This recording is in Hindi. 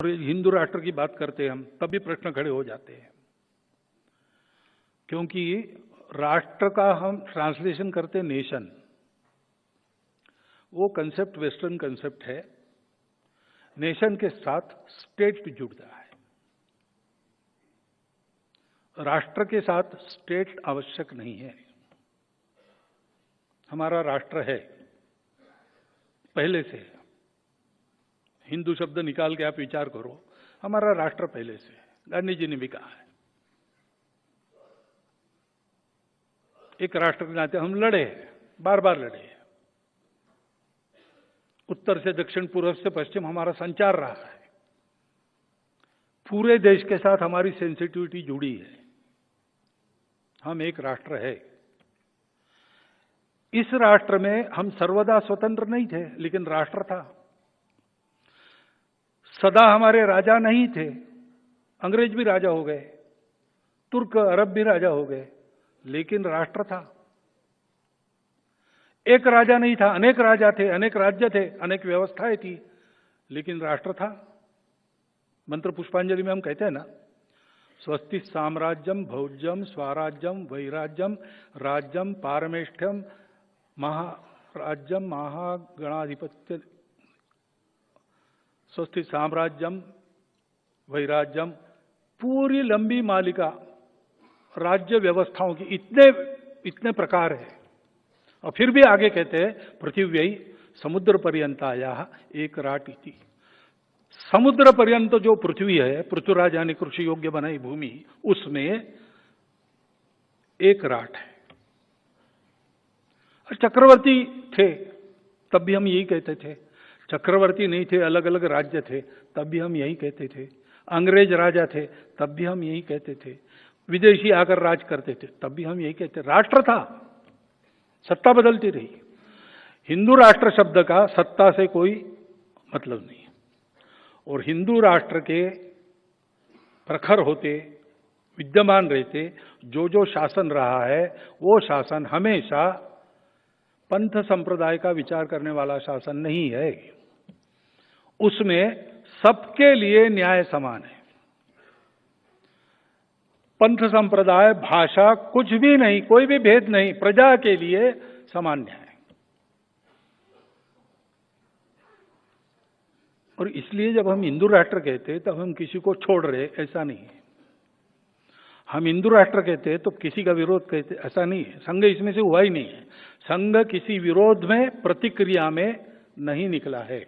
और हिंदू राष्ट्र की बात करते हैं हम, तब भी प्रश्न खड़े हो जाते हैं, क्योंकि राष्ट्र का हम ट्रांसलेशन करते नेशन, वो कंसेप्ट वेस्टर्न कंसेप्ट है। नेशन के साथ स्टेट जुड़ता है, राष्ट्र के साथ स्टेट आवश्यक नहीं है। हमारा राष्ट्र है पहले से, हिंदू शब्द निकाल के आप विचार करो, हमारा राष्ट्र पहले से, गांधी जी ने भी कहा है। एक राष्ट्र के नाते हम लड़े, बार बार लड़े, उत्तर से दक्षिण, पूर्व से पश्चिम हमारा संचार रहा है। पूरे देश के साथ हमारी सेंसिटिविटी जुड़ी है, हम एक राष्ट्र है। इस राष्ट्र में हम सर्वदा स्वतंत्र नहीं थे, लेकिन राष्ट्र था। सदा हमारे राजा नहीं थे, अंग्रेज भी राजा हो गए, तुर्क अरब भी राजा हो गए, लेकिन राष्ट्र था। एक राजा नहीं था, अनेक राजा थे, अनेक राज्य थे, अनेक व्यवस्थाएं थी, लेकिन राष्ट्र था। मंत्र पुष्पांजलि में हम कहते हैं ना, स्वस्ति साम्राज्यम भौज्यम स्वराज्यम वैराज्यम राज्यम पारमेष्ठ्यम महाराज्यम महागणाधिपत्य। स्वस्ति साम्राज्यम वैराज्यम, पूरी लंबी मालिका राज्य व्यवस्थाओं की, इतने प्रकार है। और फिर भी आगे कहते हैं पृथिव्यै समुद्र पर्यंताया एक राट इति। समुद्र पर्यंत जो पृथ्वी है, पृथ्वीराज यानी कृषि योग्य बनाई भूमि, उसमें एक राट है। चक्रवर्ती थे तब भी हम यही कहते थे, चक्रवर्ती नहीं थे, अलग अलग राज्य थे, तब भी हम यही कहते थे। अंग्रेज राजा थे तब भी हम यही कहते थे, विदेशी आकर राज करते थे तब भी हम यही कहते। राष्ट्र था, सत्ता बदलती रही। हिंदू राष्ट्र शब्द का सत्ता से कोई मतलब नहीं, और हिंदू राष्ट्र के प्रखर होते, विद्यमान रहते, जो जो शासन रहा है वो शासन हमेशा पंथ संप्रदाय का विचार करने वाला शासन नहीं है। उसमें सबके लिए न्याय समान है। पंथ संप्रदाय भाषा कुछ भी नहीं, कोई भी भेद नहीं, प्रजा के लिए समान न्याय। और इसलिए जब हम हिंदू राष्ट्र कहते हैं तब हम किसी को छोड़ रहे, ऐसा नहीं है। हम हिंदू राष्ट्र कहते हैं तो किसी का विरोध कहते, ऐसा नहीं है। संघ इसमें से हुआ ही नहीं है। संघ किसी विरोध में, प्रतिक्रिया में नहीं निकला है।